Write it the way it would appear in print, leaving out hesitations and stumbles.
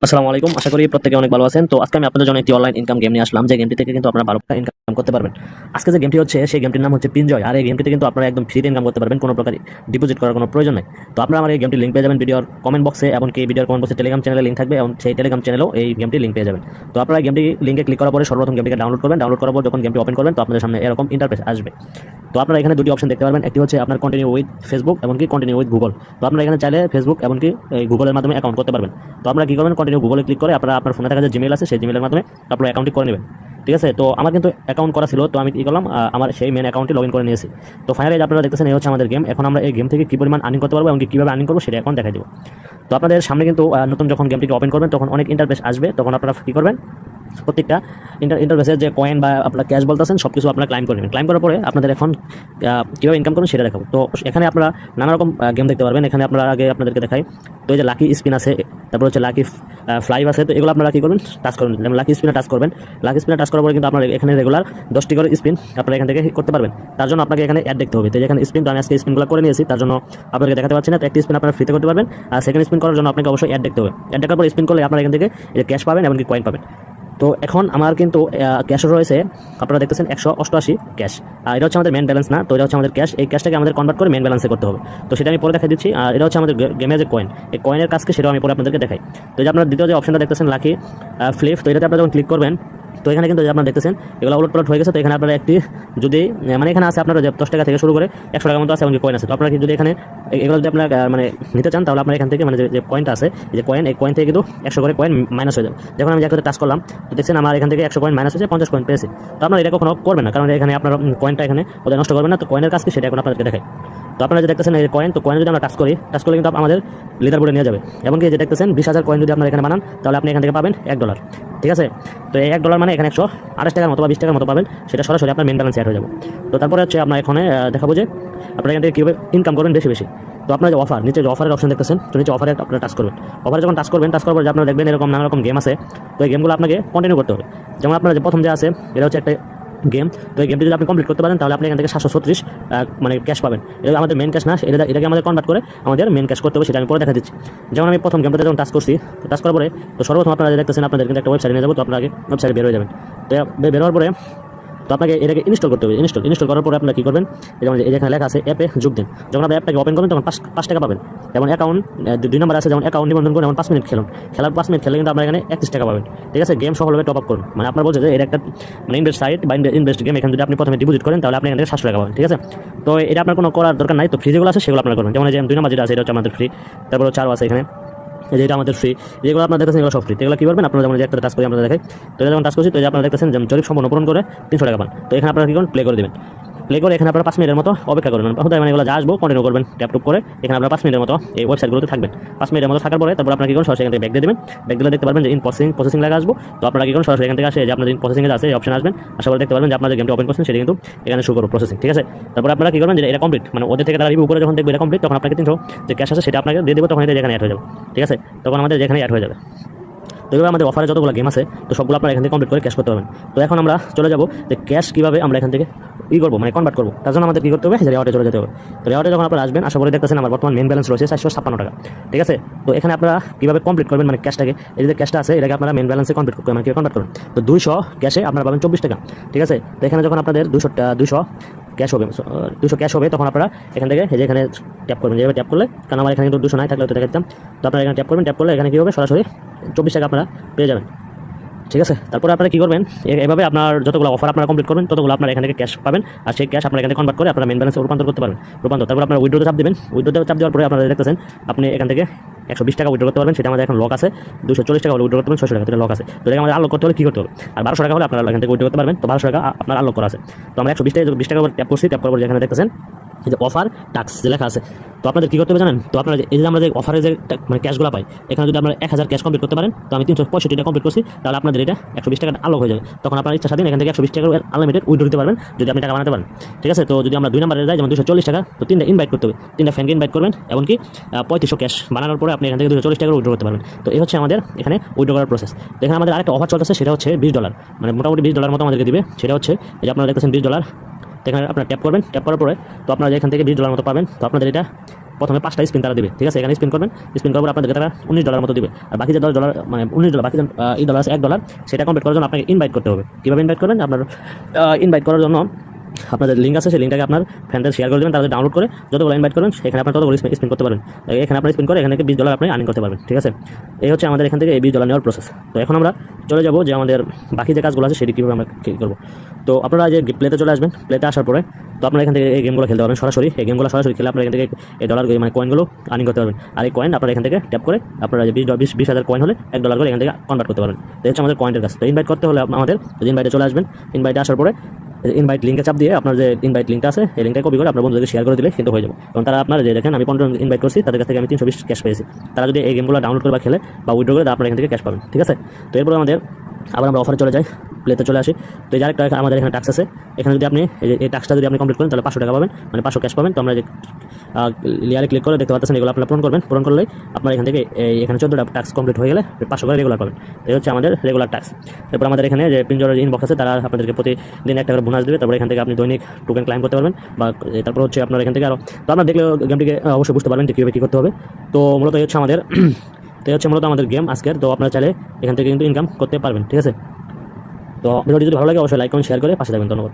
আসসালামু আলাইকুম। আশা করি প্রত্যেকে অনেক ভালো আছেন। তো আজকে আমি আপনাদের জন্য একটি অনলাইন ইনকাম গেম নিয়ে আসলাম, যে গেমটি থেকে কিন্তু আপনারা ভালো টাকা ইনকাম করতে পারবেন। আজকে যে গেমটি হচ্ছে সেই গেমটির নাম হচ্ছে পিনজয়। আর এই গেমটিতে কিন্তু আপনারা একদম ফ্রিতে ইনকাম করতে পারবেন, কোনো প্রকার ডিপোজিট করার কোনো প্রয়োজন নেই। তো আপনারা আমার এই গেমটির লিঙ্ক পেয়ে যাবেন ভিডিওর কমেন্ট বক্সে, এমনকি ভিডিওর কমেন্ট বক্সে টেলিগ্রাম চ্যানেলে লিঙ্ক থাকবে, এবং সেই টেলিগ্রাম চ্যানেলেও এই গেমটির লিঙ্ক পেয়ে যাবেন। তো আপনারা গেমটি লিঙ্কে ক্লিক করার পরে সর্বপ্রথম গেমটিকে ডাউনলোড করবেন। ডাউনলোড করার পর যখন গেমটি ওপেন করবেন, তো আপনাদের সামনে এরকম ইন্টারফেস আসবে। তো আপনারা এখানে দুটি অপশন দেখতে পারবেন, একটি হচ্ছে আপনার কন্টিনিউ উইথ ফেসবুক, এমনকি কন্টিনিউ উইথ গুগল। তো আপনারা এখানে চাইলে ফেসবুক এমনকি গুগলের মাধ্যমে অ্যাকাউন্ট করতে পারবেন। তো আপনারা কি করবেন, কন্টিনিউ গুগলে ক্লিক করে আপনারা আপনার ফোনে থাকা যে জিমেল আছে সেই জিমেলের মাধ্যমে আপনার অ্যাকাউন্টটি করে নেবেন। ঠিক আছে, তো আমার কিন্তু অ্যাকাউন্ট করা ছিল, তো আমি কি করলাম, আমার সেই মেন অ্যাকাউন্টে লগ ইন করে নিয়েছি। তো ফাইনালি আপনারা দেখতেছেন এই হচ্ছে আমাদের গেম। এখন আমরা এই গেম থেকে কী পরিমাণ আর্নিং করতে পারবো এবং কীভাবে আর্নিং করবো সেটা এখন দেখাই দেবো। তো আপনাদের সামনে কিন্তু নতুন যখন গেমটিকে ওপেন করবেন তখন অনেক ইন্টারফেস আসবে। তখন আপনারা কী করবেন, প্রত্যেকটা ইন্টারফেসের যে কয়েন বা আপনার ক্যাশ বলতেছেন সব কিছু আপনারা ক্লাইম করে নেবেন। ক্লাইম করার পরে আপনাদের এখন কীভাবে ইনকাম করবেন সেটা দেখাবো। তো এখানে আপনারা নানা রকম গেম দেখতে পারবেন। এখানে আপনারা আগে আপনাদেরকে দেখাই। তো এই যে লাকি স্পিন আছে, তারপর হচ্ছে লাকি ফ্লাইভ আছে। তো এগুলো আপনারা কী করবেন, টাচ করবেন। যেমন লাকি স্পিনে টাচ করবেন। লাকি স্পিনে টাচ করার পরে কিন্তু আপনারা এখানে রেগুলার 10টি করে স্পিন আপনারা এখান থেকে করতে পারবেন। তার জন্য আপনাকে এখানে অ্যাড দেখতে হবে। তো এখানে স্পিন, তো আমি আজকে স্পিনগুলো করে নিয়েছি, তার জন্য আপনাকে দেখাতে পারছি না। তো একটি স্পিন আপনারা ফ্রিতে করতে পারবেন, আর সেকেন্ড স্পিন করার জন্য আপনাকে অবশ্যই অ্যাড দেখতে হবে। অ্যাড দেখার পর স্পিন করলে আপনারা এখান থেকে ক্যাশ পাবেন, এমনকি কয়েন পাবেন। তো এখন আমার কিন্তু ক্যাশ রয়েছে, আপনারা দেখতেছেন 188 ক্যাশ। আর এটা হচ্ছে আমাদের মেন ব্যালেন্স না, তো এটা হচ্ছে আমাদের ক্যাশ। এই ক্যাশটাকে আমাদের কনভার্ট করে মেন ব্যালেন্সে করতে হবে। তো সেটা আমি পরে দেখা দিচ্ছি। আর এটা হচ্ছে আমাদের গেমের যে কয়েন, এই কয়েনের কাজকে সেটাও আমি পরে আপনাদেরকে দেখাই। তো যে আপনারা দ্বিতীয় যে অপশনটা দেখতেছেন লাকি ফ্লিপ, তো এটাতে আপনারা যখন ক্লিক করবেন, তো এখানে কিন্তু আপনারা দেখতেছেন এগুলো উলট পালট হয়ে গেছে। তো এখানে আপনারা একটি যদি মানে এখানে আছে আপনারা যে 10 টাকা থেকে শুরু করে 100 টাকার মতো আছে, এমনকি কয়েন আছে। তো আপনারা যদি এখানে এগুলো যদি আপনারা মানে নিতে চান, তাহলে আপনারা এখান থেকে মানে যে কয়েনটা আছে, এই যে কয়েন, এই কয়েন থেকে কিন্তু 100 করে কয়েন মাইনাস হয়ে যাবে। যখন আমি একটা টাচ করলাম, তো দেখছেন আমার এখান থেকে 100 কয়েন মাইনাস হয়েছে, 50 কয়েন পেয়েছি। তো আপনারা এটা কখনো করবেন না, কারণ এখানে আপনার কয়েনটা এখানে ওদের নষ্ট করবেন না। তো কয়েনের কাজকে সেটা এখন আপনাদেরকে দেখাই। তো আপনারা যে দেখতেছেন এই কয়েন, তো কয়েন যদি আমরা টাচ করলে কিন্তু আমাদের লিডার বোর্ডে নিয়ে যাবে। এমনকি যে দেখতেছেন 20,000 কয়েন যদি আপনারা এখানে বানান, তাহলে আপনি এখান থেকে পাবেন $1। ঠিক আছে, তো এই $1 মানে এখানে 128 টাকার মতো বা 20 টাকার মতো পাবেন, সেটা সরাসরি আপনার মেন ব্যালেন্সে অ্যাড হয়ে যাবে। তো তারপরে হচ্ছে আমরা এখানে দেখাবো যে আপনারা এখান থেকে কীভাবে ইনকাম করবেন বেশি বেশি। তো আপনার যে অফার, নিচে যে অফারের অপশন দেখতেছেন, তো নিচে অফারে আপনারা টাচ করবেন। অফারে যখন টাচ করবেন, টাচ করার পর যে আপনারা দেখবেন এরকম নানা রকম গেম আছে। তো এই গেমগুলো আপনাকে কন্টিনিউ করতে হবে। যেমন আপনারা যে প্রথম যে আছে, এটা হচ্ছে একটা গেম। তো এই গেমটি যদি আপনি কমপ্লিট করতে পারেন, তাহলে আপনি এখান থেকে 736 মানে ক্যাশ পাবেন। এটা আমাদের মেন ক্যাশ না, এটাকে আমাদের কনভার্ট করে আমাদের মেন ক্যাশ করতে হবে, সেটা আমি পরে দেখা দিচ্ছি। যেমন আমি প্রথম গেমটাতে যখন টাচ করছি, তো টাচ করার পরে তো সর্বপ্রথম আপনারা দেখতেছেন আপনাদের কিন্তু একটা ওয়েবসাইটে নিয়ে যাবো। তো আপনারা আগে ওয়েবসাইটে বের হয়ে যাবেন। তো বের হওয়ার পরে তো আপনাকে এটাকে ইনস্টল করতে হবে। ইনস্টল করার পরে আপনারা কী করবেন, যেমন এই যেখানে লেখা আছে অ্যাপে যোগ দিন। যখন আপনি অ্যাপটাকে ওপেন করবেন তখন 5 টাকা পাবেন। যেমন অ্যাকাউন্ট 2 নম্বর আছে, যেমন অ্যাকাউন্ট নিবন্ধন করুন, যেমন 5 মিনিট খেলুন। খেলার 5 মিনিট খেলে কিন্তু আপনার এখানে 31 টাকা পাবেন। ঠিক আছে, গেম সফলভাবে টপ আপ করুন। মানে আপনার বলছে যে এটা একটা মানে ইনভেস্ট সাইট বা ইনভেস্ট গেম। এখানে যদি আপনি প্রথমে ডিপোজিট করেন, তাহলে আপনি এখান থেকে 700 টাকা পাবেন। ঠিক আছে, তো এটা আপনার কোনো করার দরকার নাই। তো ফ্রি যেগুলো আছে সেগুলো আপনারা করবেন। যেমন এই যে 2 নম্বর যেটা আছে, এটা হচ্ছে আমাদের ফ্রি। তারপর 4 আছে এখানে, যেটা আমাদের ফ্রি। যেগুলো আপনারা দেখতেছেন এগুলো সব ফ্রি। এগুলো কী করবেন, আপনারা যেমন যে একটা টাচ করে আমরা দেখাই। তো এটা যখন টাচ করছি, তো আপনারা দেখতেছেন যে জরিপ সম্পূর্ণ পূরণ করে 300 টাকা পান। তো এখানে আপনারা কী করুন, প্লে করে দেবেন। প্লে করে এখানে আপনারা 5 মিনিটের মতো অপেক্ষা করবেন। মানে এগুলো যা আসবো কন্টিনিউ করবেন, ট্যাপ করে এখানে আপনারা 5 মিনিটের মতো এই ওয়েবসাইটগুলোতে থাকবেন। 5 মিনিটের মতো থাকার পরে তারপর আপনারা কী করুন, সরাসরি এখান থেকে ব্যাক দিয়ে দেবেন। ব্যাক দিলে দেখতে পারবেন যে ইন প্রসেসিং লেখা আসবো। তো আপনারা কী করুন, সরাসরি এখান থেকে আসে যে আপনাদের ইন প্রসেসিংয়ে আছে এই অপশন আসবেন। আশা করি দেখতে পারবেন যে আপনারা যে গেমটা ওপেন করছেন সেটা কিন্তু এখানে শো করবো প্রসেসিং। ঠিক আছে, তারপর আপনারা কী করবেন, যে এটা কমপ্লিট, মানে ওদের থেকে তারা রিভিউ করে যখন দেখবে এটা কমপ্লিট, তখন আপনাকে 300 যে ক্যাশ আছে সেটা আপনাকে দিয়ে দেবো। তখন এটা এখানে অ্যাড হয়ে যাবে। ঠিক আছে, তখন আমাদের যেখানে অ্যাড হয়ে যাবে। তো এভাবে আমাদের অফারে যতগুলো গেম আছে, তো সবগুলো আপনারা এখান থেকে কমপ্লিট করে ক্যাশ করতে পারবেন। তো এখন আমরা চলে যাবো যে ক্যাশ কীভাবে আমরা এখান থেকে করবো, মানে কনভার্ট করবো। তার জন্য আমাদের কী করতে হবে, যে রেওয়ার্ডে চলে যেতে হবে। তো রেওয়ার্ডে যখন আপনারা আসবেন, আশা করি দেখতেছেন আমার বর্তমান মেন ব্যালেন্স রয়েছে 456 টাকা। ঠিক আছে, তো এখানে আপনারা কীভাবে কমপ্লিট করবেন, মানে ক্যাশটাকে, এই যে ক্যাশটা আছে এটাকে আপনারা মেন ব্যালেন্সে কমপ্লিট করবেন, মানে কনভার্ট করবেন। তো 200 ক্যাশে আপনারা পাবেন 24 টাকা। ঠিক আছে, তো এখানে যখন আপনাদের 200 ক্যাশ হবে, 200 ক্যাশ হবে, তখন আপনারা এখান থেকে এই যে এখানে ট্যাপ করবেন। যেভাবে ট্যাপ করলে, কারণ আমার এখানে কিন্তু 200 নাই, থাকলে তো দেখাতাম। তো আপনারা এখানে ট্যাপ করবেন। ট্যাপ করলে এখানে কী হবে, সরাসরি 24 টাকা আপনারা পেয়ে যাবেন। ঠিক আছে, তারপরে আপনারা কী করবেন, এভাবে আপনার যতগুলো অফার আপনারা কমপ্লিট করবেন, ততগুলো আপনারা এখান থেকে ক্যাশ পাবেন। আর সেই ক্যাশ আপনারা এখানে কনভার্ট করে আপনারা মেন ব্যালেন্সে রূপান্তর করতে পারবেন। তারপর আপনারা উইথড্রোতে চাপ দেবেন। উইথড্রোতে চাপ দেওয়ার পরে আপনারা দেখতেছেন আপনি এখান থেকে 120 টাকা উইথড্রো করতে পারবেন। সেটা আমাদের এখন লক আছে। 240 টাকা উইথড্রো করতে পারবেন, 600 টাকা এটা লক আছে। তো এটা আমাদের আনলক করতে হলে কী করতে হবে, আর 1200 টাকা হলে আপনারা এখান থেকে উইথড্রো করতে পারবেন। তো 1200 টাকা আপনার আনলক করা আছে। তো আমরা 120 টাকা ট্যাপ করছি। ট্যাপ করার পর যেখানে দেখতেছেন এই যে অফার টাক্স যে লেখা আছে, তো আপনাদের কী করতে হবে জানেন, তো আপনারা এই যে আমরা যে অফারে যে মানে ক্যাশগুলো পাই, এখানে যদি আপনারা 1000 ক্যাশ কমপ্লিট করতে পারেন, তো আমি 365 টাকা কমপ্লিট করছি, তাহলে আপনাদের এটা 120 টাকা আনলক হয়ে যাবে। তখন আপনার ইচ্ছা স্বাধীন এখান থেকে 120 টাকা আনলিমিটেড উইথড্রো দিতে পারবেন, যদি আপনি টাকা বানাতে পারেন। ঠিক আছে, তো যদি আমরা 2 নম্বরে যাই, যেমন 240 টাকা, তো 3টা ইনভাইট করতে হবে, 3টা ফ্যানকে ইনভাইট করবেন, এমনকি 3500 ক্যাশ বানানোর পরে আপনি এখান থেকে 240 টাকা উইথড্রো করতে পারবেন। তো এই হচ্ছে আমাদের এখানে উইথড্রো করার প্রসেস। তো এখানে আমাদের আরেকটা অফার চলতেছে, সেটা হচ্ছে $20, মানে মোটামুটি $20 মতো আমাদেরকে দিবে। সেটা হচ্ছে এই যে আপনারা দেখতেছেন $20। তো এখানে আপনারা ট্যাপ করবেন, ট্যাপ করার পরে তো আপনারা এখান থেকে $20 মতো পাবেন। তো আপনাদের এটা প্রথমে 5টা স্পিন তারা দেবে, ঠিক আছে? এখানে স্পিন করবেন, স্পিন করার পর আপনাদেরকে তারা $19 মতো দিবে। আর বাকি যে $10 মানে $19 বাকি যে $1 আছে $1, সেটা কমপ্লিট করার জন্য আপনাকে ইনভাইট করতে হবে। কীভাবে ইনভাইট করবেন? আপনার ইনভাইট করার জন্য আপনাদের লিঙ্ক আছে, সেই লিঙ্কটাকে আপনার ফ্রেন্ডদের শেয়ার করে দেবেন, তাদের ডাউনলোড করে যতগুলো ইনভাইট করবেন সেখানে আপনার ততগুলো স্পিন করতে পারবেন। এখানে আপনার স্পিন করে এখান থেকে $20 আপনি আর্নিং করতে পারবেন, ঠিক আছে? এই হচ্ছে আমাদের এখান থেকে এই $20 নেওয়ার প্রসেস। তো এখন আমরা চলে যাব যে আমাদের বাকি যে কাজগুলো আছে সেটি কীভাবে আমরা কী করবো। তো আপনারা যে প্লেতে চলে আসবেন, প্লেতে আসার পরে তো আপনারা এখান থেকে এই গেমগুলো খেলতে পারবেন সরাসরি। এই গেমগুলো সরাসরি খেলে আপনারা এখান থেকে এই ডলার মানে কয়েনগুলো আর্নিং করতে পারবেন। আর এই কয়েন আপনারা এখান থেকে ট্যাপ করে আপনারা যে 20,000 কয়েন হলে $1 করে এখান থেকে কনভার্ট করতে পারবেন। তো হচ্ছে আমাদের কয়েনের কাজ। তো ইনভাইট করতে হলে আমাদের ইনভাইটে চলে আসবেন। ইনভাইটে আসার পরে ইনভাইট লিঙ্কে চাপ দিয়ে আপনার যে ইনভাইট লিঙ্কটা আছে এই লিঙ্কটা কপি করে আপনার বন্ধুদেরকে শেয়ার করে দিলে কিন্তু হয়ে যাবে। এবং তারা আপনার যে দেখেন আমি 15 ইনভাইট করছি, তাদের কাছ থেকে আমি 320 ক্যাশ পেয়েছি। তারা যদি এই গেমগুলো ডাউনলোড করে বা খেলে বা উইথড্র করে আপনারা এখান থেকে ক্যাশ পাবেন, ঠিক আছে? তো এরপর আমাদের আবার আমরা অফারে চলে যাই, প্লেতে চলে আসি। তো এই যে আরেকটা আমাদের এখানে টাস্ক আছে, এখানে যদি আপনি এই টাস্কটা যদি আপনি কমপ্লিট করেন তাহলে $500 পাবেন, মানে 500 ক্যাশ পাবেন। তো আমরা যে লেয়ারে ক্লিক করে দেখতে পাচ্ছেন এগুলো আপনারা পূরণ করবেন। পূরণ করলে আপনার এখান থেকে এখানে 14টা টাস্ক কমপ্লিট হয়ে গেলে 500 করে রেগুলার পাবেন। এই হচ্ছে আমাদের রেগুলার টাস্ক। এরপর আমাদের এখানে যে পিনজয়ের ইনবক্স আছে, তারা আপনাদেরকে প্রতিদিন একটা করে বোনাস দেবে। তারপর এখান থেকে আপনি দৈনিক টোকেন ক্লাইম করতে পারবেন, বা তারপর হচ্ছে আপনার এখান থেকে আরও তো আপনারা দেখলে গেমটিকে অবশ্যই বুঝতে পারবেন যে কীভাবে কী করতে হবে। তো মূলত এই হচ্ছে আমাদের গেম আজকের। তো আপনারা চাইলে এখান থেকে কিন্তু ইনকাম করতে পারবেন, ঠিক আছে? তো ভিডিওটি যদি ভালো লাগে অবশ্যই লাইক কমেন্ট শেয়ার করে পাশে থাকবেন। ধন্যবাদ।